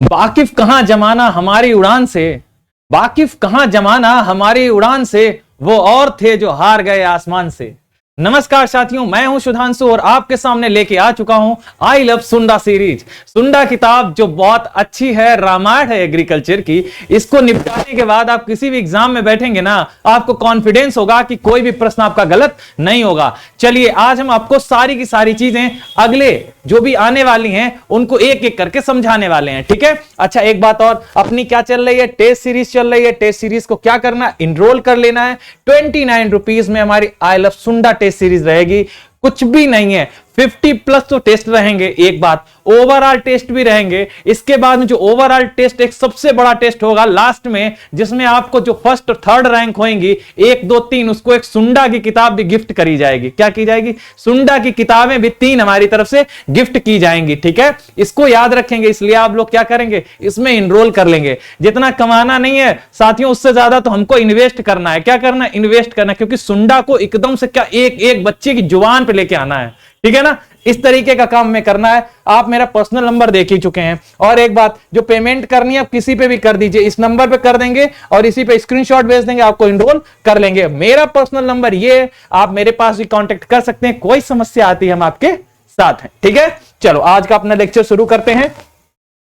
वाकिफ कहां जमाना हमारी उड़ान से, वाकिफ कहां जमाना हमारी उड़ान से, वो और थे जो हार गए आसमान से। नमस्कार साथियों, मैं हूं सुधांशु और आपके सामने लेके आ चुका हूं आई लव सुंडा सीरीज। सुंडा किताब जो बहुत अच्छी है, रामायण है एग्रीकल्चर की। इसको निपटाने के बाद आप किसी भी एग्जाम में बैठेंगे ना, आपको कॉन्फिडेंस होगा कि कोई भी प्रश्न आपका गलत नहीं होगा। चलिए आज हम आपको सारी की सारी चीजें अगले जो भी आने वाली हैं उनको एक एक करके समझाने वाले हैं, ठीक है। अच्छा एक बात और, अपनी क्या चल रही है, टेस्ट सीरीज चल रही है। टेस्ट सीरीज को क्या करना है, इनरोल कर लेना है। 29 रुपीज में हमारी आई लव सुंडा टेस्ट सीरीज रहेगी। कुछ भी नहीं है, 50+ तो टेस्ट रहेंगे, एक बात ओवरऑल टेस्ट भी रहेंगे। इसके बाद में जो ओवरऑल टेस्ट एक सबसे बड़ा टेस्ट होगा लास्ट में, जिसमें आपको जो फर्स्ट और थर्ड रैंक होंगी 1 2 3, उसको एक सुंडा की किताब भी गिफ्ट करी जाएगी। क्या की जाएगी, सुंडा की किताबें भी 3 हमारी तरफ से गिफ्ट की जाएंगी, ठीक है। इसको याद रखेंगे, इसलिए आप लोग क्या करेंगे, इसमें इनरोल कर लेंगे। जितना कमाना नहीं है साथियों, उससे ज्यादा तो हमको इन्वेस्ट करना है। क्या करना है, इन्वेस्ट करना है, क्योंकि सुंडा को एकदम से क्या एक एक बच्चे की जुबान पे लेके आना है, ठीक है ना। इस तरीके का काम में करना है। आप मेरा पर्सनल नंबर देख ही चुके हैं। और एक बात, जो पेमेंट करनी है आप किसी पे भी कर दीजिए, इस नंबर पे कर देंगे और इसी पे स्क्रीनशॉट भेज देंगे, आपको इनरोल कर लेंगे। मेरा पर्सनल नंबर ये है, आप मेरे पास भी कांटेक्ट कर सकते हैं। कोई समस्या आती है हम आपके साथ हैं, ठीक है। चलो आज का अपना लेक्चर शुरू करते हैं।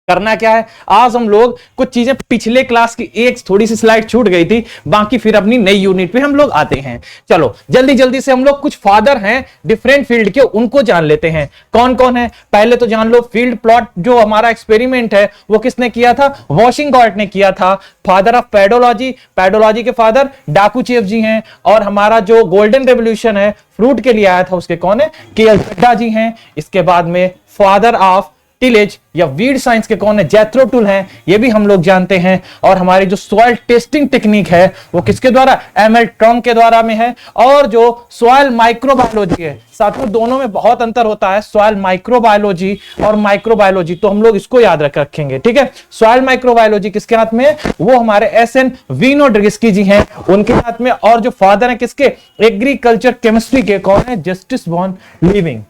करना क्या है, आज हम लोग कुछ चीजें पिछले क्लास की एक थोड़ी सी स्लाइड छूट गई थी, बाकी फिर अपनी नई यूनिट पे हम लोग आते हैं। चलो जल्दी जल्दी से हम लोग कुछ फादर हैं डिफरेंट फील्ड के, उनको जान लेते हैं। कौन कौन है, पहले तो जान लो। फील्ड प्लॉट जो हमारा एक्सपेरिमेंट है वो किसने किया था, वॉशिंगटॉन ने किया था। फादर ऑफ पैडोलॉजी, पैडोलॉजी के फादर डाकूचेफ जी हैं। और हमारा जो गोल्डन रेवोल्यूशन है फ्रूट के लिए आया था, उसके कौन है, के.एल. चड्ढा जी हैं। इसके बाद में फादर ऑफ टिलेज या वीड साइंस के कौन है, जेथरो टुल हैं, ये भी हम लोग जानते हैं। और हमारी जो सॉइल टेस्टिंग टेक्निक है वो किसके द्वारा, एम.एल. ट्रॉन्ग के द्वारा में है। और जो सॉइल माइक्रोबायोलॉजी है, साथियों दोनों में बहुत अंतर होता है, सॉइल माइक्रोबायोलॉजी और माइक्रोबायोलॉजी, तो हम लोग इसको याद रखेंगे, ठीक है। सॉइल माइक्रोबायोलॉजी किसके हाथ में है, वो हमारे एस.एन. वीनोड्रिस्की जी हैं, उनके हाथ में। और जो फादर है किसके, एग्रीकल्चर केमिस्ट्री के, कौन है, जस्टिस वॉन लिविंग।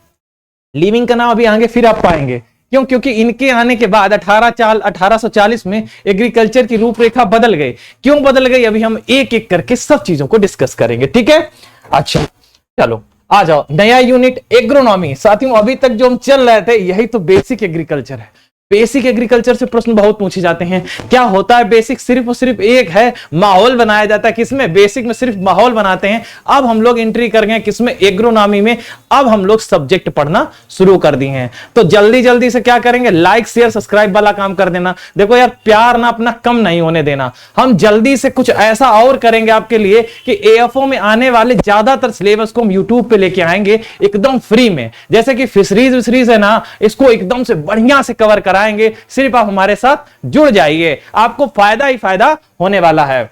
लिविंग का नाम अभी आगे फिर आप पाएंगे, क्यों, क्योंकि इनके आने के बाद 1840 में एग्रीकल्चर की रूपरेखा बदल गई। क्यों बदल गई, अभी हम एक एक करके सब चीजों को डिस्कस करेंगे, ठीक है। अच्छा चलो आ जाओ, नया यूनिट एग्रोनॉमी। साथियों अभी तक जो हम चल रहे थे यही तो बेसिक एग्रीकल्चर है। बेसिक एग्रीकल्चर से प्रश्न बहुत पूछे जाते हैं। क्या होता है बेसिक, सिर्फ और सिर्फ एक है, माहौल बनाया जाता है। किसमें, बेसिक में सिर्फ माहौल बनाते हैं। अब हम लोग एंट्री कर गए किसमें, एग्रोनॉमी में। अब हम लोग सब्जेक्ट पढ़ना शुरू कर दिए हैं, तो जल्दी जल्दी से क्या करेंगे, लाइक शेयर सब्सक्राइब वाला काम कर देना। देखो यार, प्यार ना अपना कम नहीं होने देना। हम जल्दी से कुछ ऐसा और करेंगे आपके लिए कि एएफओ में आने वाले ज्यादातर सिलेबस को हम यूट्यूब पे लेके आएंगे एकदम फ्री में। जैसे कि फिशरीज विशरीज है ना, इसको एकदम से बढ़िया से कवर आएंगे। सिर्फ आप हमारे साथ जुड़ जाइए, आपको फायदा ही फायदा होने वाला है।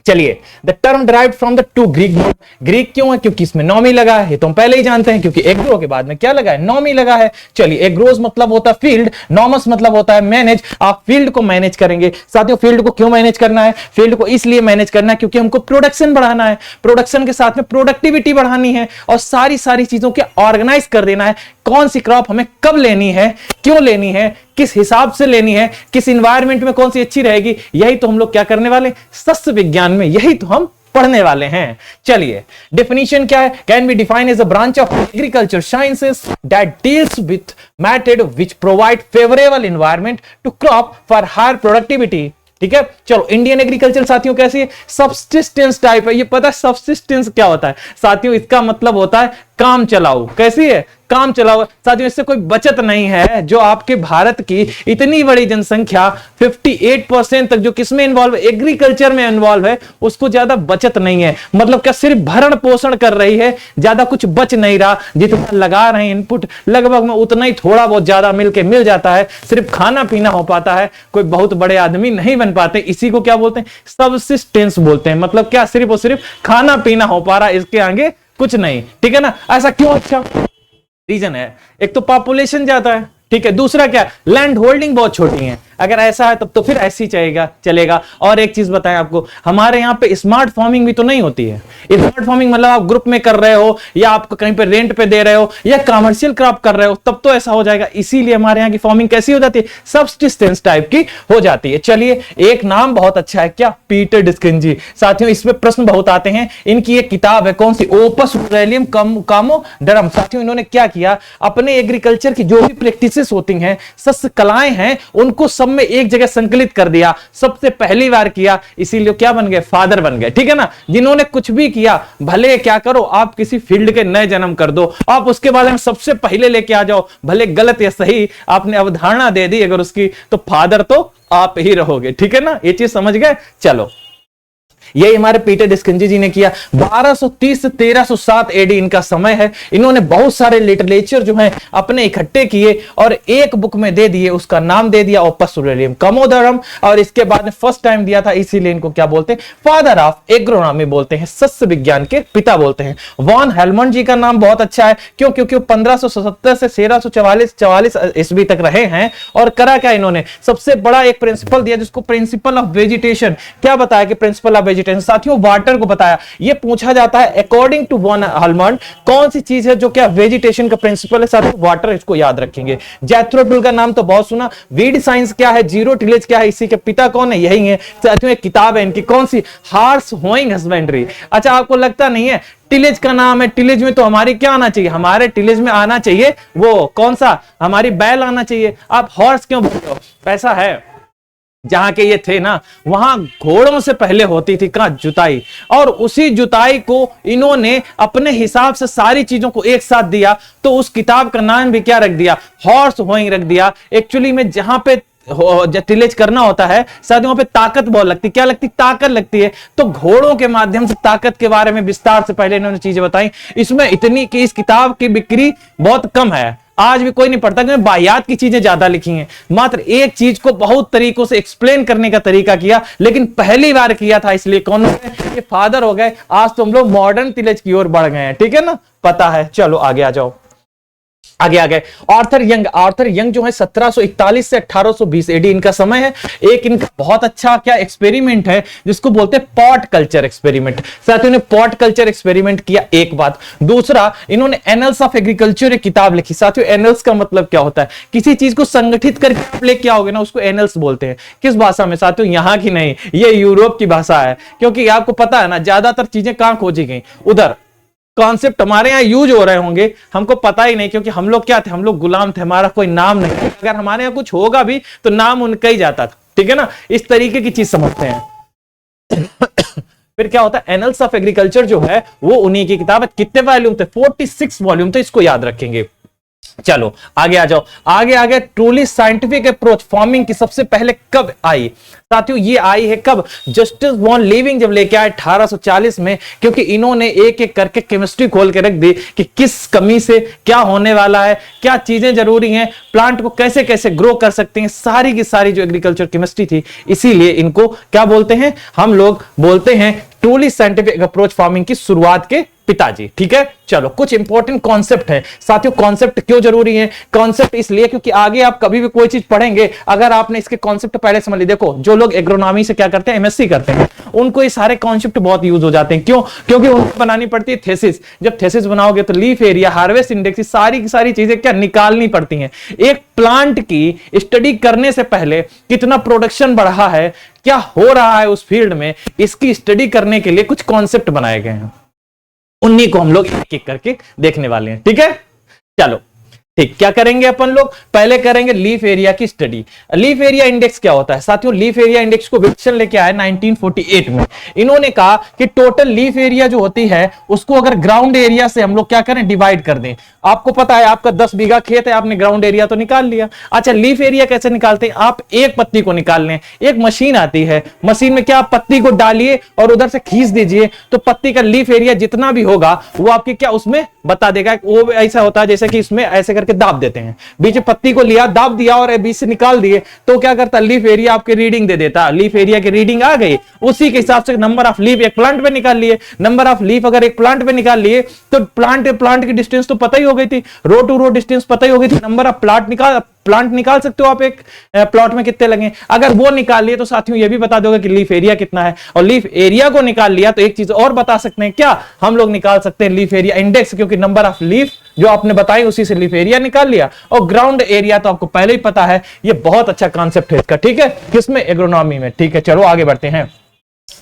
चलिए, the term derived from the two Greek word. Greek क्यों है, क्योंकि इसमें नॉमी लगा है, तो हम पहले ही जानते हैं, क्योंकि एग्रो के बाद में क्या लगा है, नॉमी लगा है। चलिए, एग्रोज मतलब होता है फील्ड, नॉमस मतलब होता है मैनेज। आप फील्ड को मैनेज करेंगे। साथियों फील्ड को क्यों मैनेज करना है, फील्ड को इसलिए मैनेज करना है क्योंकि हमको प्रोडक्शन बढ़ाना है, प्रोडक्शन के साथ में प्रोडक्टिविटी बढ़ानी है और सारी सारी चीजों के ऑर्गेनाइज कर देना है। कौन सी क्रॉप हमें कब लेनी है, क्यों लेनी है, किस हिसाब से लेनी है, किस एनवायरनमेंट में कौन सी अच्छी रहेगी, यही तो हम लोग क्या करने वाले, सस्य विज्ञान में यही तो हम पढ़ने वाले हैं। चलिए, डेफिनेशन क्या है, can be defined as a branch of agriculture sciences that deals with method which provide favourable environment to crop for higher productivity, ठीक है। चलो, इंडियन एग्रीकल्चर साथियों कैसी है, सब्सिस्टेंस टाइप है। ये पता है सब्सिस्टेंस क्या होता है साथियों, इसका मतलब होता है काम चलाओ। कैसी है, काम चलाओ। साथियों इससे कोई बचत नहीं है। जो आपके भारत की इतनी बड़ी जनसंख्या 58% तक जो किसमें इन्वॉल्व है, एग्रीकल्चर में इन्वॉल्व है, उसको ज्यादा बचत नहीं है। मतलब क्या, सिर्फ भरण पोषण कर रही है, ज्यादा कुछ बच नहीं रहा। जितना लगा रहे हैं इनपुट, लगभग में उतना ही थोड़ा बहुत ज्यादा मिल जाता है। सिर्फ खाना पीना हो पाता है, कोई बहुत बड़े आदमी नहीं बन पाते। इसी को क्या बोलते हैं, सब्सिस्टेंस बोलते हैं। मतलब क्या, सिर्फ और सिर्फ खाना पीना हो पा रहा, इसके आगे कुछ नहीं, ठीक है ना। ऐसा क्यों, अच्छा रीजन है, एक तो पॉपुलेशन ज्यादा है, ठीक है। दूसरा क्या, लैंड होल्डिंग बहुत छोटी है। अगर ऐसा है तब तो फिर ऐसे ही चलेगा। और एक चीज बताएं आपको, हमारे यहाँ पे स्मार्ट फार्मिंग भी तो नहीं होती है। स्मार्ट फार्मिंग मतलब आप ग्रुप में कर रहे हो या आप कहीं पे रेंट पे दे रहे हो या कमर्शियल क्रॉप कर रहे हो, तब तो ऐसा हो जाएगा। इसीलिए हमारे यहाँ की फार्मिंग कैसी हो जाती है, सबसिस्टेंस टाइप की हो जाती है। चलिए, एक नाम बहुत अच्छा है, क्या, पीटर डिस्किंजी। साथियों, इसमें प्रश्न बहुत आते हैं। इनकी एक किताब है, कौन सी, ओपस रूरलियम कामोडरम। साथियों, इन्होंने क्या किया, अपने एग्रीकल्चर की जो भी प्रैक्टिसेस होती हैं, सस्य कलाएं हैं, उनको सब में एक जगह संकलित कर दिया, सबसे पहली बार किया। इसीलिए क्या बन गए, फादर बन गए। ठीक है ना। जिन्होंने कुछ भी किया, भले क्या करो आप, किसी फील्ड के नए जन्म कर दो, आप उसके बारे में सबसे पहले लेके आ जाओ, भले गलत या सही, आपने अवधारणा दे दी अगर उसकी, तो फादर तो आप ही रहोगे। ठीक है ना, ये चीज समझ गए। चलो, यही हमारे पीटर डिस्किंजी जी ने किया। 1230 से 1307 एडी इनका समय है। इन्होंने बहुत सारे लिटरेचर जो हैं अपने इकट्ठे किए और एक बुक में दे दिए, उसका नाम दे दिया ओपस रूरलियम कामोडरम। और इसके बाद में फर्स्ट टाइम दिया था, इसीलिए इनको क्या बोलते हैं, फादर ऑफ एग्रोनॉमी बोलते हैं, सस्य विज्ञान के पिता बोलते हैं। वॉन हेलमंड जी का नाम बहुत अच्छा है, क्यों, क्योंकि 1577 से 1344 ईस्वी तक रहे हैं। और करा क्या इन्होंने, सबसे बड़ा एक प्रिंसिपल दिया, जिसको प्रिंसिपल ऑफ वेजिटेशन, क्या बताया कि प्रिंसिपल ऑफ वेजिटेशन, साथियों वाटर को बताया। ये पूछा जाता है अकॉर्डिंग टू वॉन हेलमंड कौन सी चीज है जो क्या वेजिटेशन का प्रिंसिपल है, साथियों वाटर, इसको याद रखेंगे। जैथरो टुल का नाम तो बहुत सुना। वीड साइंस क्या है, जीरो टिलेज क्या है, इसी के पिता कौन है, यही है। साथियों एक किताब है इनकी, कौन सी, हार्स होइंग हस्बेंड्री। अच्छा, आपको लगता नहीं है टिलेज का नाम है, टिलेज में तो हमारी क्या आना चाहिए, हमारे टिलेज में आना चाहिए वो कौन सा, हमारी बैल आना चाहिए। आप हॉर्स क्यों बोलते हो, ऐसा है जहां के ये थे ना, वहां घोड़ों से पहले होती थी कहां, जुताई। और उसी जुताई को इन्होंने अपने हिसाब से सारी चीजों को एक साथ दिया, तो उस किताब का नाम भी क्या रख दिया, हॉर्स होइंग रख दिया। एक्चुअली में जहां पे टिलेज करना होता है, शायद वहां पे ताकत बहुत लगती, क्या लगती, ताकत लगती है। तो घोड़ों के माध्यम से ताकत के बारे में विस्तार से पहले इन्होंने चीजें बताई। इसमें इतनी कि इस किताब की बिक्री बहुत कम है, आज भी कोई नहीं पढ़ता, क्योंकि बायात की चीजें ज्यादा लिखी हैं। मात्र एक चीज को बहुत तरीकों से एक्सप्लेन करने का तरीका किया, लेकिन पहली बार किया था, इसलिए कौन हो गए, ये फादर हो गए। आज तो हम लोग मॉडर्न टिलेज की ओर बढ़ गए हैं। ठीक है ना, पता है। चलो आगे आ जाओ, आगे आ गए। आर्थर यंग जो है 1741 से 1820 एडी इनका समय है। एक इनका बहुत अच्छा क्या एक्सपेरिमेंट है, जिसको बोलते हैं पॉट कल्चर एक्सपेरिमेंट। साथियों ने पॉट कल्चर एक्सपेरिमेंट किया, एक बात। दूसरा, इन्होंने एनल्स ऑफ एग्रीकल्चर एक किताब लिखी। साथियों एनल्स का मतलब क्या होता है, किसी चीज को संगठित करके आप लेके आओगे ना, उसको एनल्स बोलते हैं। किस भाषा में साथियों, यहां की नहीं, ये यूरोप की भाषा है। क्योंकि आपको पता है ना, ज्यादातर चीजें कहां खोजी गई, उधर। कॉन्सेप्ट हमारे यहाँ यूज हो रहे होंगे, हमको पता ही नहीं, क्योंकि हम लोग क्या थे, हम लोग गुलाम थे, हमारा कोई नाम नहीं। अगर हमारे यहाँ कुछ होगा भी तो नाम उनका ही जाता था। ठीक है ना, इस तरीके की चीज समझते हैं। फिर क्या होता है, एनल्स ऑफ एग्रीकल्चर जो है वो उन्हीं की किताब है। कितने वॉल्यूम थे, 46 वॉल्यूम थे, इसको याद रखेंगे। चलो आगे आ जाओ, आगे ट्रूली साइंटिफिक अप्रोच फार्मिंग की सबसे पहले कब आई। साथियों ये आई है कब, जस्टिस वॉन लिविंग जब लेके आए 1840 में। क्योंकि इन्होंने एक एक करके केमिस्ट्री खोल के रख दी कि किस कमी से क्या होने वाला है, क्या चीजें जरूरी हैं, प्लांट को कैसे कैसे ग्रो कर सकते हैं, सारी की सारी जो एग्रीकल्चर केमिस्ट्री थी। इसीलिए इनको क्या बोलते हैं, हम लोग बोलते हैं ट्रूली साइंटिफिक अप्रोच फार्मिंग की शुरुआत के पिताजी। ठीक है, चलो कुछ इंपॉर्टेंट कॉन्सेप्ट है। साथियों कॉन्सेप्ट क्यों जरूरी है, कॉन्सेप्ट इसलिए क्योंकि आगे आप कभी भी कोई चीज पढ़ेंगे, अगर आपने इसके कॉन्सेप्ट पहले समझ ली। देखो जो लोग एग्रोनॉमी से क्या करते हैं, एमएससी करते हैं, उनको ये सारे कॉन्सेप्ट बहुत यूज हो जाते हैं। क्यों, क्योंकि उनको बनानी पड़ती है थेसिस। जब थेसिस बनाओगे तो लीफ एरिया, हार्वेस्ट इंडेक्स, सारी की सारी चीजें क्या निकालनी पड़ती हैं। एक प्लांट की स्टडी करने से पहले कितना प्रोडक्शन बढ़ा है, क्या हो रहा है उस फील्ड में, इसकी स्टडी करने के लिए कुछ कॉन्सेप्ट बनाए गए हैं। उन्हीं को हम लोग एक एक करके देखने वाले हैं। ठीक है, चलो ठीक, क्या करेंगे अपन लोग, पहले करेंगे लीफ एरिया की स्टडी। लीफ एरिया इंडेक्स क्या होता है साथियों, लीफ एरिया इंडेक्स को विल्सन लेके आए 1948 में। इन्होंने कहा कि टोटल लीफ एरिया जो होती है उसको अगर ग्राउंड एरिया से हम लोग क्या करें, डिवाइड कर दें। आपको पता है आपका 10 बीघा खेत है, आपने ग्राउंड एरिया तो निकाल लिया। अच्छा लीफ एरिया कैसे निकालते हैं, आप एक पत्ती को निकाल लें, एक मशीन आती है, मशीन में क्या आप पत्ती को डालिए और उधर से खींच दीजिए, तो पत्ती का लीफ एरिया जितना भी होगा वो आपके क्या उसमें बता देगा। वो ऐसा होता है जैसे कि इसमें ऐसे करके दाब देते हैं, बीच में पत्ती को लिया, दाब दिया और बीच से निकाल दिए, तो क्या करता, लीफ एरिया आपके रीडिंग दे देता। लीफ एरिया की रीडिंग आ गई, उसी के हिसाब से नंबर ऑफ लीफ एक प्लांट पे निकाल लिए। नंबर ऑफ लीफ अगर एक प्लांट पे निकाल लिए तो प्लांट की डिस्टेंस तो पता ही हो गई थी, रो टू रो डिस्टेंस पता ही हो गई थी। नंबर ऑफ प्लांट निकाल सकते हो आप एक प्लॉट में कितने लगे। अगर वो निकाल लिए तो साथियों ये भी बता दोगे कि लीफ एरिया कितना है, और लीफ एरिया को निकाल लिया तो एक चीज और बता सकते हैं क्या, हम लोग निकाल सकते हैं लीफ एरिया इंडेक्स, क्योंकि नंबर ऑफ लीफ जो आपने बताई उसी से लीफ एरिया निकाल लिया। और ग्राउंड एरिया तो आपको पहले ही पता है, ये बहुत अच्छा कॉन्सेप्ट है इसका, ठीक है, किसमें, एग्रोनॉमी में। ठीक है, चलो आगे बढ़ते हैं।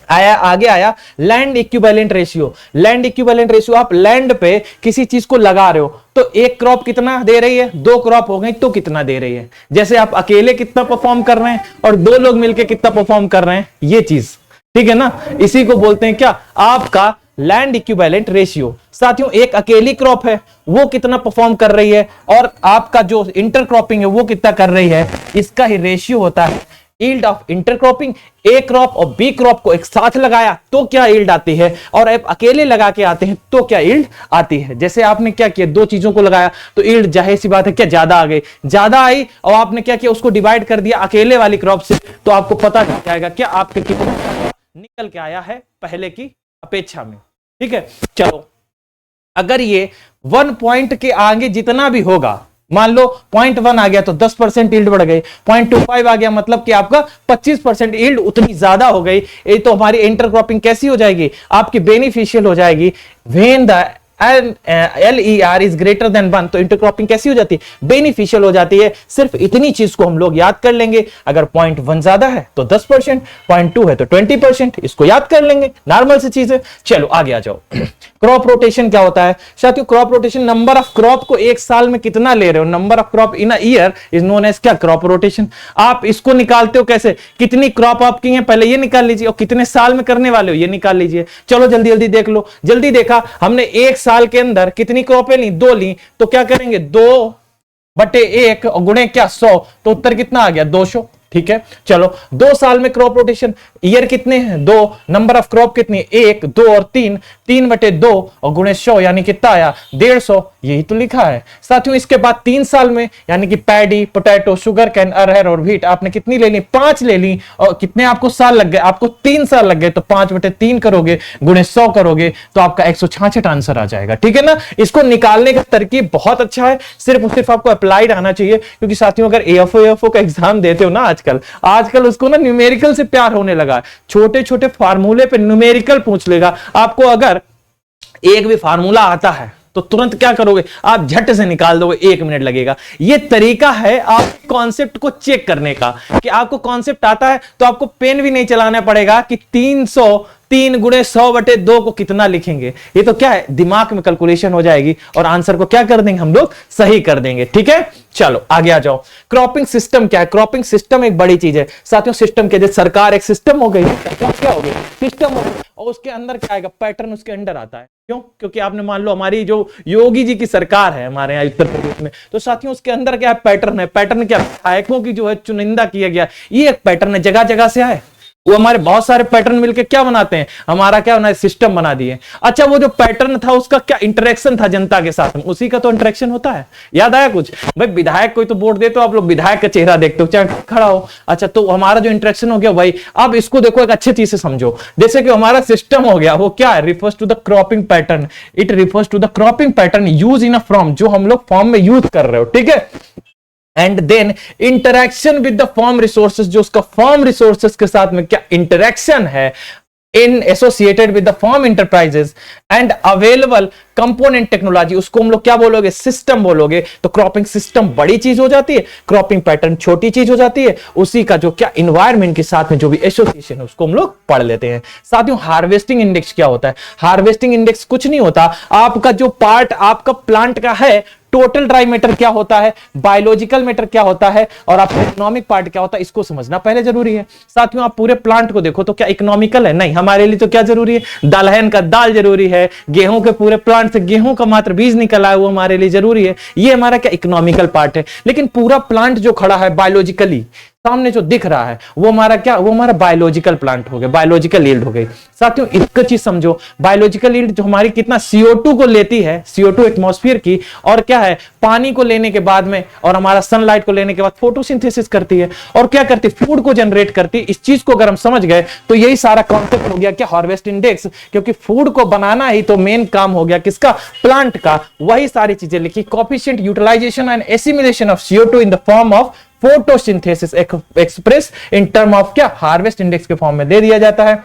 आगे आया land equivalent ratio. Land equivalent ratio, आप लैंड पे किसी चीज को लगा रहे हो तो एक क्रॉप कितना दे रही है, दो क्रॉप हो गई तो कितना दे रही है। जैसे आप अकेले कितना परफॉर्म कर रहे हैं और दो लोग मिलकर कितना परफॉर्म कर रहे हैं, ये चीज, ठीक है ना, इसी को बोलते हैं क्या, आपका लैंड इक्विवेलेंट रेशियो। साथियों एक अकेली क्रॉप है वो कितना परफॉर्म कर रही है, और आपका जो इंटरक्रॉपिंग है वो कितना कर रही है, इसका ही रेशियो होता है yield of intercropping. A crop और बी क्रॉप को एक साथ लगाया तो क्या यील्ड आती है, और अब अकेले लगा के आते हैं तो क्या यील्ड आती है। जैसे आपने क्या किया, दो चीजों को लगाया तो यील्ड जाहिर सी बात है क्या ज्यादा आ गई, ज्यादा आई, और आपने क्या किया, उसको डिवाइड कर दिया अकेले वाली क्रॉप से, तो आपको पता चल जाएगा क्या आपके कितना निकल के आया है पहले की अपेक्षा में। ठीक है, चलो अगर ये 1 पॉइंट के आगे जितना भी होगा, मान लो 0.1 आ गया तो 10% यील्ड बढ़ गई, 0.25 आ गया मतलब कि आपका 25% यील्ड उतनी ज्यादा हो गई। ये तो हमारी इंटरक्रॉपिंग कैसी हो जाएगी, आपकी बेनिफिशियल हो जाएगी। When the LER is greater than 1, तो इंटरक्रॉपिंग कैसी हो जाती है, बेनिफिशियल हो जाती है। सिर्फ इतनी चीज को हम लोग याद कर लेंगे, अगर 0.1 ज्यादा है तो 10%, 0.2 है तो 20%, इसको याद कर लेंगे, नॉर्मल सी चीज है। चलो आगे आ जाओ। क्रॉप रोटेशन क्या होता है साथियों, crop rotation number of crop को एक साल में कितना ले रहे हो, number of crop in a year is known as क्या, क्रॉप रोटेशन। आप इसको निकालते हो कैसे, कितनी क्रॉप आपकी है पहले ये निकाल लीजिए, और कितने साल में करने वाले हो ये निकाल लीजिए। चलो जल्दी जल्दी देख लो, जल्दी देखा हमने एक साल के अंदर कितनी क्रॉपें ली, 2 ली, तो क्या करेंगे 2/1 और गुणे क्या 100, तो उत्तर कितना आ गया 200। ठीक है, चलो 2 साल में क्रॉप रोटेशन, ईयर कितने हैं 2, नंबर ऑफ क्रॉप कितनी 1, 2 और 3, 3/2 और गुणे 100 यानी कितना आया 150, यही तो लिखा है साथियों। इसके बाद 3 साल में यानी कि पैडी, पोटैटो, शुगर कैन, अरहर और व्हीट आपने कितनी ले ली, 5 ले ली, और कितने आपको साल लग गए, आपको 3 साल लग गए, तो 5/3 करोगे गुणे 100 करोगे तो आपका 166 आंसर आ जाएगा। ठीक है ना, इसको निकालने का तरकीब बहुत अच्छा है, सिर्फ आपको अप्लाइड आना चाहिए, क्योंकि साथियों अगर AFO का एग्जाम देते हो ना आजकल उसको ना न्यूमेरिकल से प्यार होने लगा है, छोटे छोटे फार्मूले पे न्यूमेरिकल पूछ लेगा आपको। अगर एक भी फार्मूला आता है तो तुरंत क्या करोगे, आप झट से निकाल दोगे, 1 मिनट लगेगा। ये तरीका है आप कॉन्सेप्ट को चेक करने का, कि आपको कॉन्सेप्ट आता है तो आपको पेन भी नहीं चलाना पड़ेगा कि 303 गुणे 100/2 को कितना लिखेंगे। ये तो क्या है, दिमाग में कैलकुलेशन हो जाएगी और आंसर को क्या कर देंगे हम लोग, सही कर देंगे। ठीक है, चलो आगे आ जाओ। क्रॉपिंग सिस्टम क्या है, क्रॉपिंग सिस्टम एक बड़ी चीज है साथियों। सिस्टम के जैसे सरकार एक सिस्टम हो गई, क्या हो गई, सिस्टम हो गई, और उसके अंदर क्या आएगा, पैटर्न उसके अंदर आता है। क्यों, क्योंकि आपने मान लो हमारी जो योगी जी की सरकार है हमारे यहाँ उत्तर प्रदेश में, तो साथियों उसके अंदर क्या है, पैटर्न है। पैटर्न क्या, विधायकों की जो है चुनिंदा किया गया, ये एक पैटर्न है, जगह जगह से आए, वो हमारे बहुत सारे पैटर्न मिलके क्या बनाते हैं, हमारा क्या बनाए, सिस्टम बना दिए। अच्छा, वो जो पैटर्न था उसका क्या इंटरेक्शन था जनता के साथ में, उसी का तो इंटरेक्शन होता है। याद आया कुछ भाई, विधायक कोई तो वोट देते हो आप लोग, विधायक का चेहरा देखते हो चाहे खड़ा हो, अच्छा तो हमारा जो इंटरेक्शन हो गया भाई। अब इसको देखो एक अच्छी चीज से समझो, जैसे कि हमारा सिस्टम हो गया, वो क्या है, refers to the cropping pattern, it refers to the cropping pattern use in a farm, जो हम लोग फॉर्म में यूज कर रहे हो। ठीक है, and then interaction with the farm resources, जो उसका फॉर्म रिसोर्सेज के साथ में क्या इंटरेक्शन है, इन associated with the farm enterprises and available component technology, उसको हम लोग क्या बोलोगे, सिस्टम बोलोगे। तो क्रॉपिंग सिस्टम बड़ी चीज हो जाती है, क्रॉपिंग पैटर्न छोटी चीज हो जाती है, उसी का जो क्या इन्वायरमेंट के साथ में जो भी एसोसिएशन है उसको हम लोग पढ़ लेते हैं। साथियों हार्वेस्टिंग इंडेक्स क्या होता है, हार्वेस्टिंग इंडेक्स कुछ नहीं होता, आपका जो पार्ट आपका प्लांट का है, टोटल ड्राई मैटर क्या होता है, बायोलॉजिकल मैटर क्या होता है, और आपका इकोनॉमिक पार्ट क्या होता है, इसको समझना पहले जरूरी है। साथियों आप पूरे प्लांट को देखो तो क्या इकोनॉमिकल है, नहीं, हमारे लिए तो क्या जरूरी है, दलहन का दाल जरूरी है, गेहूं के पूरे प्लांट से गेहूं का मात्र बीज निकल आया वो हमारे लिए जरूरी है, ये हमारा क्या इकोनॉमिकल पार्ट है। लेकिन पूरा प्लांट जो खड़ा है बायोलॉजिकली, सामने जो दिख रहा है वो हमारा क्या, वो हमारा बायोलॉजिकल प्लांट हो गया, बायोलॉजिकल यील्ड हो गई। साथियों एक चीज समझो, बायोलॉजिकल यील्ड जो हमारी कितना CO2 को लेती है, CO2 एटमॉस्फेयर की, और क्या है पानी को लेने के बाद में और हमारा सनलाइट को लेने के बाद फोटोसिंथेसिस करती है और क्या करती है, फूड को जनरेट करती है। इस चीज को अगर हम समझ गए तो यही सारा कॉन्सेप्ट हो गया क्या, हार्वेस्ट इंडेक्स, क्योंकि फूड को बनाना ही तो मेन काम हो गया किसका, प्लांट का। वही सारी चीजें लिखी, coefficient utilisation and assimilation of CO2 in the form of photosynthesis express in term of क्या, हार्वेस्ट इंडेक्स के फॉर्म में दे दिया जाता है।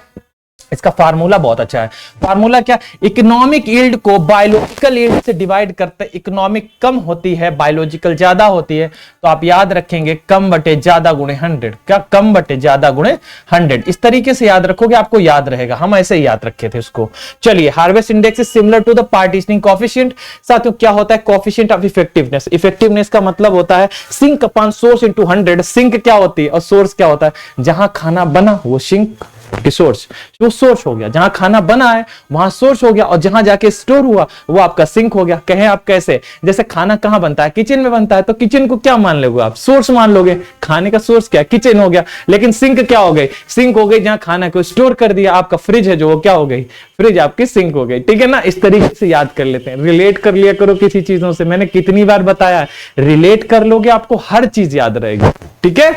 इसका फार्मूला बहुत अच्छा है। फार्मूला क्या, इकोनॉमिक यील्ड को बायोलॉजिकल यील्ड से डिवाइड करते हैं। इकोनॉमिक कम होती है, बायोलॉजिकल ज्यादा होती है, तो आप याद रखेंगे कम बटे ज्यादा गुणे 100। क्या, कम बटे ज्यादा गुणे 100। इस तरीके से याद रखोगे, आपको याद रहेगा। हम ऐसे ही याद रखे थे उसको। चलिए, harvest index is similar to the partitioning coefficient. साथियों क्या होता है, कोएफिशिएंट ऑफ इफेक्टिवनेस। इफेक्टिवनेस का मतलब होता है sink upon source into 100। Sink क्या होती है और सोर्स क्या होता है, जहां खाना बना वो सिंक की सोर्स, वो सोर्स हो गया। जहां खाना बना है वहां सोर्स हो गया, और जहां जाके स्टोर हुआ वो आपका सिंक हो गया। कहें आप कैसे, जैसे खाना कहां बनता है, किचन में बनता है, तो किचन को क्या मान लोगे आप, सोर्स मान लोगे। खाने का सोर्स क्या, किचन हो गया। लेकिन सिंक क्या हो गई, सिंक हो गई जहां खाना को स्टोर कर दिया। आपका फ्रिज है जो, वो क्या हो गई, फ्रिज आपकी सिंक हो गई। ठीक है ना, इस तरीके से याद कर लेते हैं। रिलेट कर लिया करो किसी चीजों से, मैंने कितनी बार बताया, रिलेट कर लोगे आपको हर चीज याद रहेगी। ठीक है,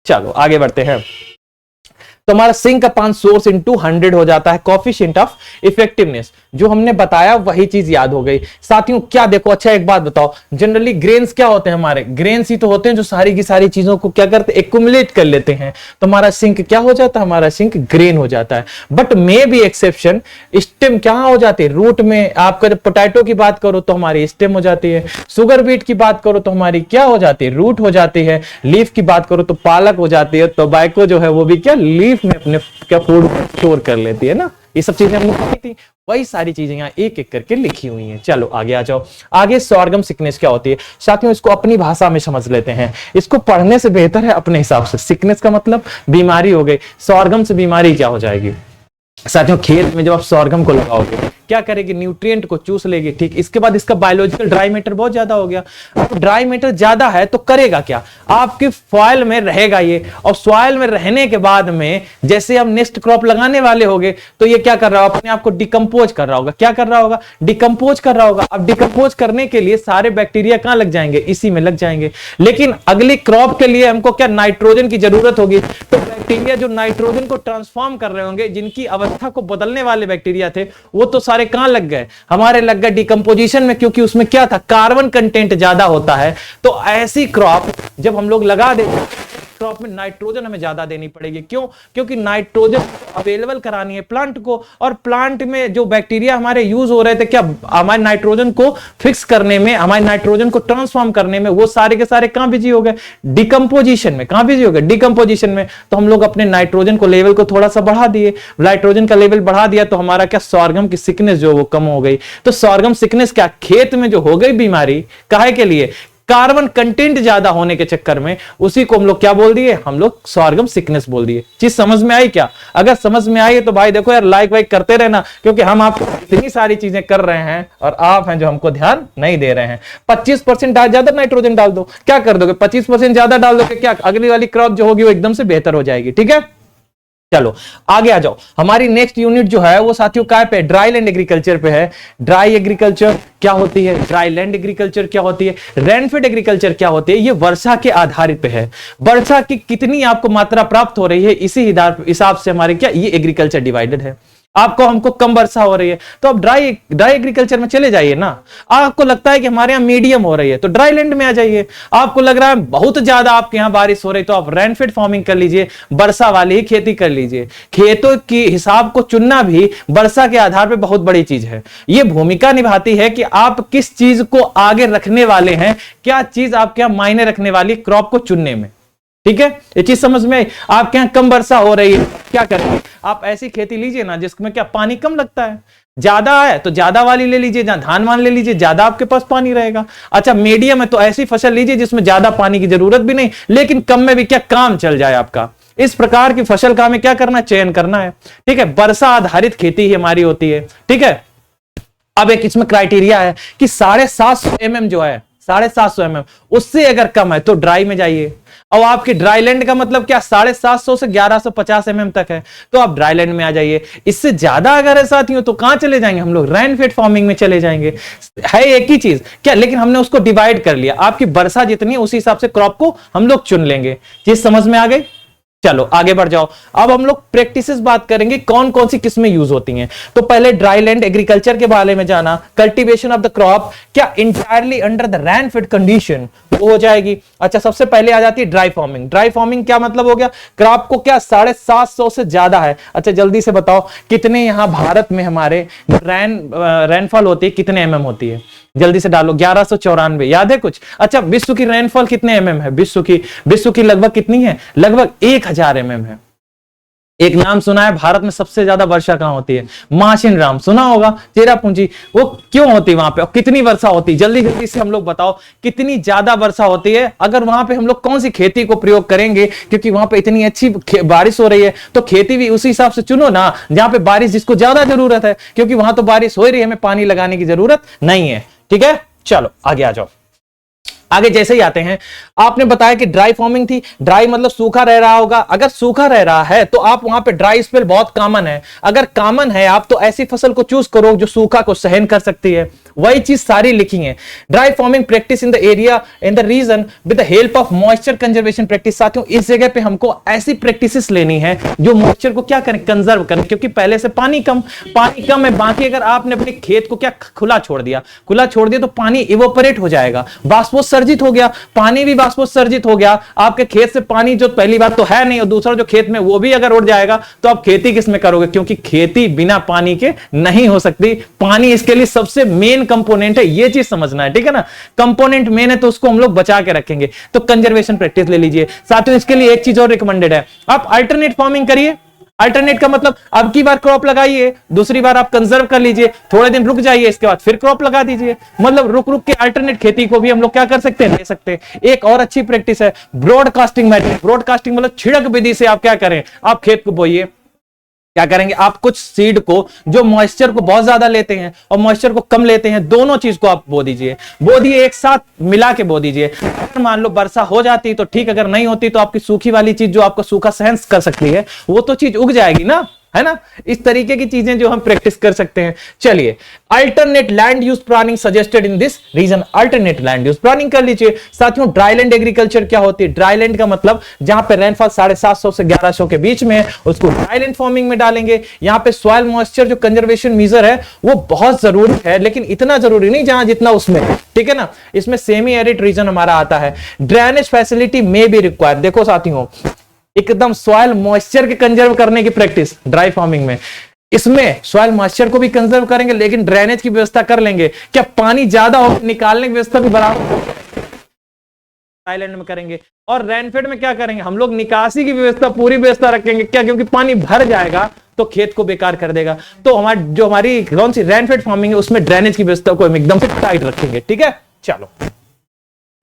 चलो आगे बढ़ते हैं। तो हमारा सिंक अपॉन सोर्स इनटू 100 हो जाता है कोएफिशिएंट ऑफ इफेक्टिवनेस। जो हमने बताया वही चीज याद हो गई। साथियों क्या देखो, अच्छा एक बात बताओ, जनरली ग्रेन्स क्या होते हैं, हमारे ग्रेन्स ही तो होते हैं जो सारी की सारी चीजों को क्या करते हैं, एक्युमुलेट कर लेते हैं। तो हमारा सिंक क्या हो जाता है, हमारा सिंक ग्रेन हो जाता है। But may be exception, stem क्या हो जाती है, रूट में। आपका जब पोटैटो की बात करो तो हमारी स्टेम हो जाती है, शुगर बीट की बात करो तो हमारी क्या हो जाती है, रूट हो जाती है, लीफ की बात करो तो पालक हो जाती है, टोबैको जो है वो भी क्या, लीफ में अपने क्या फूड स्टोर कर लेती है ना। ये सब चीजें हमने पढ़ी थी, वही सारी चीजें यहाँ एक एक करके लिखी हुई हैं। चलो आगे आ जाओ। आगे सॉर्गम सिकनेस क्या होती है साथियों, इसको अपनी भाषा में समझ लेते हैं। इसको पढ़ने से बेहतर है अपने हिसाब से। सिकनेस का मतलब बीमारी हो गई, सॉर्गम से बीमारी क्या हो जाएगी साथियों, खेत में जब आप सॉर्गम को लगाओगे क्या करेगी, न्यूट्रिएंट को चूस लेगी। ठीक, इसके बाद इसका बायोलॉजिकल ड्राई मैटर बहुत ज्यादा हो गया। अब ड्राई मैटर ज्यादा है तो करेगा क्या, आपकी सॉइल में रहेगा ये, और सॉइल में रहने के बाद में जैसे हम नेक्स्ट क्रॉप लगाने वाले होंगे तो ये क्या कर रहा होगा, अपने आप को डिकम्पोज कर रहा होगा। क्या कर रहा होगा, डिकम्पोज कर रहा होगा। अब डिकम्पोज करने के लिए सारे बैक्टीरिया कहां लग जाएंगे, इसी में लग जाएंगे। लेकिन अगली क्रॉप के लिए हमको क्या, नाइट्रोजन की जरूरत होगी। तो बैक्टीरिया जो नाइट्रोजन को ट्रांसफॉर्म कर रहे होंगे, जिनकी अवस्था को बदलने वाले बैक्टीरिया थे, वो तो सारे कहां लग गए, हमारे लग गए डिकम्पोजिशन में, क्योंकि उसमें क्या था, कार्बन कंटेंट ज्यादा होता है। तो ऐसी क्रॉप जब हम लोग लगा देते हैं, क्रॉप में नाइट्रोजन हमें ज्यादा देनी पड़ेगी। क्यों, क्योंकि नाइट्रोजन अवेलेबल करानी है प्लांट को, और प्लांट में जो बैक्टीरिया हमारे यूज हो रहे थे क्या, हमारे नाइट्रोजन को फिक्स करने में, हमारे नाइट्रोजन को ट्रांसफॉर्म करने में, वो सारे के सारे कहां बिजी हो गए, डिकम्पोजिशन में। कहां बिजी हो गए, डिकम्पोजिशन में। तो हम लोग अपने नाइट्रोजन को लेवल को थोड़ा सा बढ़ा दिए, नाइट्रोजन का लेवल बढ़ा दिया, तो हमारा क्या, सॉर्गम की सिकनेस जो वो कम हो गई। तो सॉर्गम सिकनेस क्या, खेत में जो हो गई बीमारी, काहे के लिए, कार्बन कंटेंट ज्यादा होने के चक्कर में, उसी को हम लोग क्या बोल दिए, हम लोग सॉर्गम सिकनेस बोल दिए। चीज समझ में आई क्या, अगर समझ में आई है तो भाई देखो यार, लाइक वाइक करते रहना, क्योंकि हम आपको इतनी सारी चीजें कर रहे हैं और आप हैं जो हमको ध्यान नहीं दे रहे हैं। 25% ज्यादा नाइट्रोजन डाल दो, क्या कर दोगे, 25% ज्यादा डाल दोगे, क्या अगली वाली क्रॉप जो होगी वो एकदम से बेहतर हो जाएगी। ठीक है, चलो आगे आ जाओ। हमारी नेक्स्ट यूनिट जो है वो साथियों काय पे, ड्राई लैंड एग्रीकल्चर पे है। ड्राई एग्रीकल्चर क्या होती है, ड्राई लैंड एग्रीकल्चर क्या होती है, रेनफेड एग्रीकल्चर क्या होती है। ये वर्षा के आधारित पे है, वर्षा की कितनी आपको मात्रा प्राप्त हो रही है, इसी हिसाब से हमारे क्या, ये एग्रीकल्चर डिवाइडेड है। आपको हमको कम वर्षा हो रही है तो आप ड्राई एग्रीकल्चर में चले जाइए ना। आपको लगता है कि हमारे यहाँ मीडियम हो रही है तो ड्राई लैंड में आ जाइए। आपको लग रहा है बहुत ज्यादा आपके यहाँ बारिश हो रही तो आप रेनफेड फार्मिंग कर लीजिए, वर्षा वाली ही खेती कर लीजिए। खेतों की हिसाब को चुनना भी वर्षा के आधार पर बहुत बड़ी चीज है। ये भूमिका निभाती है कि आप किस चीज को आगे रखने वाले हैं, क्या चीज आपके यहाँ मायने रखने वाली क्रॉप को चुनने में। ठीक है, ये चीज समझ में आई। आपके यहाँ कम वर्षा हो रही है, क्या करेंगे आप, ऐसी खेती लीजिए ना जिसमें क्या पानी कम लगता है। ज्यादा है तो ज्यादा वाली ले लीजिए, जहां धान मान ले लीजिए, ज्यादा आपके पास पानी रहेगा। अच्छा मीडियम है तो ऐसी फसल लीजिए जिसमें ज्यादा पानी की जरूरत भी नहीं, लेकिन कम में भी क्या काम चल जाए आपका। इस प्रकार की फसल का हमें क्या करना है, चयन करना है। ठीक है, वर्षा आधारित खेती ही हमारी होती है। ठीक है, अब एक इसमें क्राइटेरिया है कि 750 mm जो है, 750 mm, उससे अगर कम है तो ड्राई में जाइए। और आपकी ड्राई लैंड का मतलब क्या 750 से 1150 mm तक है तो आप ड्राई लैंड में आ जाइए। इससे ज्यादा अगर है साथियों तो कहां चले जाएंगे हम लोग, रेनफेड फार्मिंग में चले जाएंगे। है एक ही चीज क्या, लेकिन हमने उसको डिवाइड कर लिया। आपकी वर्षा जितनी है उसी हिसाब से क्रॉप को हम लोग चुन लेंगे। चीज समझ में आ गई? चलो आगे बढ़ जाओ। अब हम लोग प्रैक्टिसेस बात करेंगे कौन कौन सी किस्में यूज होती हैं। तो पहले ड्राई लैंड एग्रीकल्चर के बारे में जाना, कल्टीवेशन ऑफ द क्रॉप क्या entirely under the rainfed condition वो हो जाएगी। अच्छा, सबसे पहले आ जाती है ड्राई फार्मिंग। ड्राई फार्मिंग क्या मतलब हो गया, क्रॉप को क्या 750 से ज्यादा है। अच्छा जल्दी से बताओ कितने यहां भारत में हमारे रेनफॉल होती है, कितने mm होती है, जल्दी से डालो। 1194, याद है कुछ? अच्छा विश्व की रेनफॉल कितने mm है? विश्व की लगभग कितनी है? लगभग 1000 mm है। एक नाम सुना है भारत में सबसे ज्यादा वर्षा कहां होती है? माशिन राम सुना होगा, चेरापूंजी। वो क्यों होती है वहां पे और कितनी वर्षा होती है? जल्दी जल्दी से हम लोग बताओ कितनी ज्यादा वर्षा होती है। अगर वहां पे हम लोग कौन सी खेती को प्रयोग करेंगे, क्योंकि वहां पे इतनी अच्छी बारिश हो रही है तो खेती भी उसी हिसाब से चुनो ना जहां पे बारिश जिसको ज्यादा जरूरत है, क्योंकि वहां तो बारिश हो रही है, हमें पानी लगाने की जरूरत नहीं है। ठीक है, चलो आगे आ जाओ। आगे जैसे ही आते हैं, आपने बताया कि ड्राई फार्मिंग थी। ड्राई मतलब सूखा रह रहा होगा। अगर सूखा रह रहा है तो आप वहां पे ड्राई स्पेल बहुत कॉमन है। अगर कॉमन है आप तो ऐसी फसल को चूज करो जो सूखा को सहन कर सकती है। वही चीज सारी लिखी है। Dry farming practice in the area in the region with the help of moisture conservation practice. साथियों इस जगह पे हमको ऐसी प्रैक्टिसेस लेनी है जो मॉइस्चर को क्या करें, कंजर्व करें, क्योंकि पहले से पानी कम है। बाकी अगर आपने अपने खेत को क्या खुला छोड़ दिया तो पानी इवोपरेट हो जाएगा, बाष्पोत्सर्जित हो गया, पानी भी बाष्पोत्सर्जित हो गया। आपके खेत से पानी जो पहली बात तो है नहीं, और दूसरा जो खेत में वो भी अगर उड़ जाएगा तो आप खेती किस में करोगे, क्योंकि खेती बिना पानी के नहीं हो सकती। पानी इसके लिए सबसे मेन कंपोनेंट है, ये चीज समझना है। ठीक है ना, कंपोनेंट मेन है तो उसको हम लोग बचा के रखेंगे। तो कंजर्वेशन प्रैक्टिस ले लीजिए। साथियों इसके लिए एक चीज और रिकमेंडेड है, आप अल्टरनेट फार्मिंग करिए। अल्टरनेट का मतलब अब की बार क्रॉप लगाइए, दूसरी बार आप कंजर्व कर लीजिए, थोड़े दिन रुक जाइए, इसके बाद फिर क्रॉप लगा दीजिए। मतलब रुक रुक के अल्टरनेट खेती को भी हम लोग क्या कर सकते हैं, ले सकते हैं। एक और अच्छी प्रैक्टिस है ब्रॉडकास्टिंग मेथड। ब्रॉडकास्टिंग मतलब छिड़क विधि से आप क्या करें, आप खेत को बोइए। क्या करेंगे, आप कुछ सीड को जो मॉइस्चर को बहुत ज्यादा लेते हैं और मॉइस्चर को कम लेते हैं, दोनों चीज को आप बो दीजिए, एक साथ मिला के बो दीजिए। अगर मान लो वर्षा हो जाती तो ठीक, अगर नहीं होती तो आपकी सूखी वाली चीज जो आपको सूखा सहन कर सकती है वो तो चीज उग जाएगी ना, है ना। इस तरीके की चीजें जो हम प्रैक्टिस कर सकते हैं। चलिए, alternate land use planning suggested in this region. Alternate land use planning कर लीजिए। साथियों ड्राईलैंड एग्रीकल्चर क्या होती है? ड्राईलैंड का मतलब जहां पे रेनफॉल 750 से 1100 के बीच में है, उसको ड्राईलैंड फार्मिंग में डालेंगे। यहां पे सॉइल मॉइस्चर जो कंजर्वेशन मेजर है वो बहुत जरूरी है, लेकिन इतना जरूरी नहीं जहां जितना उसमें। ठीक है ना, इसमें सेमी एरिड रीजन हमारा आता है। ड्रेनेज फैसिलिटी में भी रिक्वायर्ड। देखो साथियों, एकदम सॉइल मॉइस्चर के कंजर्व करने की प्रैक्टिस ड्राई फार्मिंग में, इसमें सॉइल मॉइस्चर को भी कंजर्व करेंगे लेकिन ड्रेनेज की व्यवस्था कर लेंगे। क्या पानी ज्यादा हो निकालने की व्यवस्था भी बराबर आइलैंड में करेंगे। और रेनफेड में क्या करेंगे, हम लोग निकासी की व्यवस्था पूरी व्यवस्था रखेंगे। क्या, क्योंकि पानी भर जाएगा तो खेत को बेकार कर देगा। तो हमारी कौन सी रेनफेड फार्मिंग है उसमें ड्रेनेज की व्यवस्था को हम एकदम से टाइट रखेंगे। ठीक है, चलो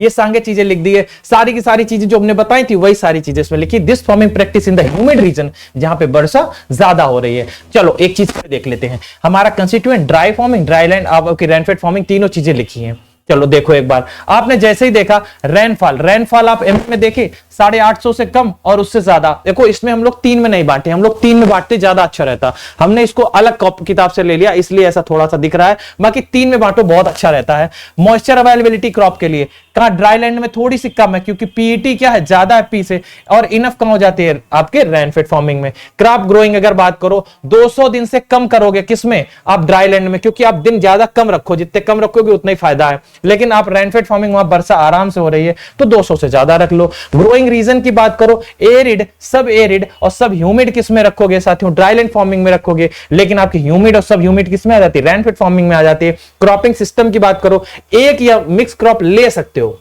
ये सांगे चीजें लिख दी है। सारी की सारी चीजें जो हमने बताई थी वही सारी चीजें इसमें लिखी। This farming practice in the humid region, जहां पे वर्षा ज्यादा हो रही है। चलो एक चीज देख लेते हैं, हमारा कंस्टिट्यूएंट ड्राई फार्मिंग, ड्राईलैंड, आपकी रेनफेड फार्मिंग, तीनों चीजें लिखी हैं। चलो देखो एक बार, आपने जैसे ही देखा रेनफॉल आप एम में देखे 850 से कम और उससे ज्यादा। देखो इसमें हम लोग 3 में नहीं बांटे, हम लोग 3 में बांटते ज्यादा अच्छा रहता। हमने इसको अलग किताब से ले लिया इसलिए ऐसा थोड़ा सा दिख रहा है, बाकी 3 में बांटो बहुत अच्छा रहता है। मॉइस्चर अवेलेबिलिटी क्रॉप के लिए कहा ड्राईलैंड में थोड़ी सी कम है, क्योंकि पीईटी क्या है ज्यादा है पी से, और इनफ कम हो जाती है आपके रेनफेड फार्मिंग में। क्रॉप ग्रोइंग अगर बात करो 200 दिन से कम करोगे किसमें, आप ड्राईलैंड में, क्योंकि आप दिन ज्यादा कम रखो, जितने कम रखोगे उतना ही फायदा है। लेकिन आप रेनफेड फार्मिंग वहां वर्षा आराम से हो रही है तो 200 से ज्यादा रख लो। ग्रोइंग रीजन की बात करो, एरिड, सब एरिड और सब ह्यूमिड किसमें रखोगे साथियों, ड्राईलैंड फार्मिंग में रखोगे। लेकिन आपकी ह्यूमिड और सब ह्यूमिड किसमें आ जाती है, रेनफेड फार्मिंग में आ जाती है। क्रॉपिंग सिस्टम की बात करो, एक या मिक्स क्रॉप ले सकते हो,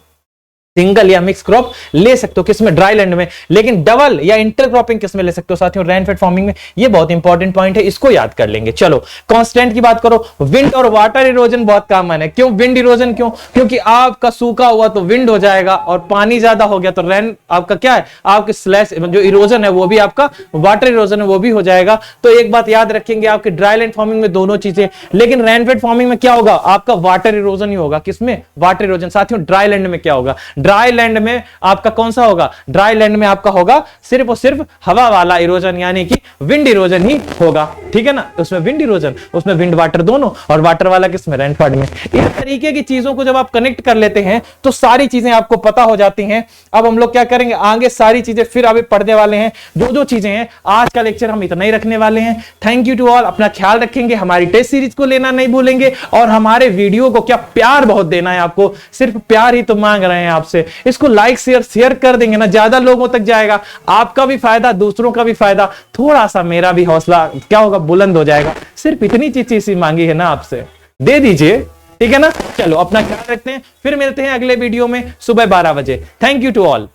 सिंगल या मिक्स क्रॉप ले सकते हो किसमें, ड्राई लैंड में, लेकिन डबल या इंटरक्रॉपिंग किसमें ले सकते हो साथियों, रेनफेड फार्मिंग में। ये बहुत इंपॉर्टेंट पॉइंट है, इसको याद कर लेंगे। चलो कांस्टेंट की बात करो, विंड और वाटर इरोजन बहुत कॉमन है। क्यों विंड इरोजन, क्यों? क्योंकि आपका सूखा हुआ तो विंड हो जाएगा, और पानी ज्यादा हो गया तो रेन आपका क्या है, आपके स्लैश जो इरोजन है वो भी आपका वाटर इरोजन है वो भी हो जाएगा। तो एक बात याद रखेंगे, आपके ड्राई लैंड फार्मिंग में दोनों चीजें, लेकिन रेनफेड फार्मिंग में क्या होगा, आपका वाटर इरोजन ही होगा। किसमें? Water erosion. साथियों ड्राई लैंड में क्या होगा, ड्राई लैंड में आपका कौन सा होगा, ड्राई लैंड में आपका होगा सिर्फ और सिर्फ हवा वाला इरोजन, यानी कि विंड इरोजन ही होगा। ठीक है ना, उसमें विंड इरोजन, उसमें विंड वाटर दोनों, और वाटर वाला किसमें, रेनफेड में। इस तरीके की चीजों को जब आप कनेक्ट कर लेते हैं तो सारी चीजें आपको पता हो जाती हैं। अब हम लोग क्या करेंगे, आगे सारी चीजें फिर अभी पढ़ने वाले हैं, जो चीजें हैं। आज का लेक्चर हम इतना ही रखने वाले हैं। थैंक यू टू ऑल, अपना ख्याल रखेंगे, हमारी टेस्ट सीरीज को लेना नहीं भूलेंगे, और हमारे वीडियो को क्या प्यार बहुत देना है आपको, सिर्फ प्यार ही तो मांग रहे हैं आपसे। इसको लाइक शेयर कर देंगे ना, ज्यादा लोगों तक जाएगा, आपका भी फायदा, दूसरों का भी फायदा, थोड़ा सा मेरा भी हौसला क्या होगा, बुलंद हो जाएगा। सिर्फ इतनी चीज सी मांगी है ना आपसे, दे दीजिए। ठीक है ना, चलो अपना ख्याल रखते हैं, फिर मिलते हैं अगले वीडियो में सुबह 12 बजे। Thank you to all.